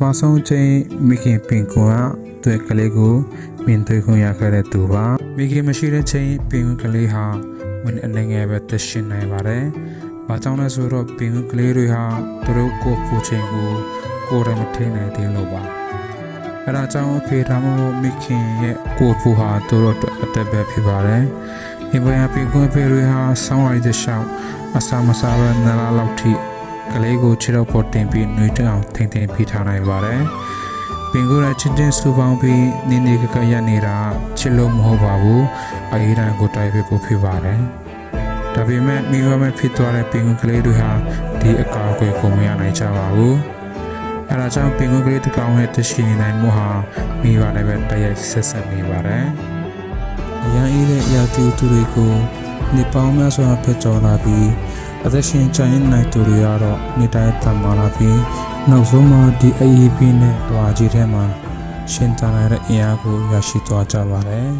ဘာဆုံးချင်းမိခင်ပင်ကွာတွေ့ကလေးကိုမင်းတွေ့ခွင့်ရခဲ့တဲ့သူပါမိခင်မရှိတဲ့ချင်းပင်ကလေးဟာမင်းအနေငယ်ပဲတရှင်နိုင်ပါတယ်။ဘာကြောင့်လဲဆိုတော့ပင်ကလေးတွေဟာသူတို့ကိုဖူချင်းကိုယ်တိုင်မထိနိုင်သေးလို့ပါ။အဲဒါကြောင့်ဖေထားမှုမိခင်ရဲ့ကိုဖူဟာသူတို့အတက်ပဲဖြစ်ပါတယ်။ဒီဘက်ပင်ကွဖေတွေဟာဆောင်းရည်တဲ့ရှောင်းအစာမစားဘဲနလာလောက်ထိကလေးကိုခြေတော့ပေါ်တင်ပြီးနှွေးတောင်ထိန်ထိန်ဖိထားနိုင်ပါတယ်။ပင်ကိုယ်ရဲ့ချင်းချင်းစူပေါင်းပြီးနေနေကကရနေတာချစ်လို့မဟုတ်ပါဘူး။အရေးတိုင်းကိုတိုက်ပေးဖို့ဖြစ်ပါတယ်။ဒါပေမဲ့မိဘမဲ့ဖြစ်သွားတဲ့ပင်ကလေးတွေဟာဒီအကာအကွယ်ကိုမရနိုင်ကြပါဘူး။အဲဒါကြောင့်ပင်ကလေးတစ်ကောင်ရဲ့တရှိနေနိုင်မှုဟာမိဘနဲ့ပဲတရိုက်ဆက်ဆက်နေပါတယ်။အရန်အေးတဲ့အရာတူတွေကိုနေပေါင်းများစွာဖက်ကျော်လာပြီးအသက်ရှင်ကျန်ရနိုင်သူတွေကတော့နေတိုင်းတမလာပြီးနောက်ဆုံးမှာဒီAEPနဲ့တွားကြီးထဲမှာရှင်းတန်ရတဲ့အင်အားကိုရရှိသွားကြပါတယ်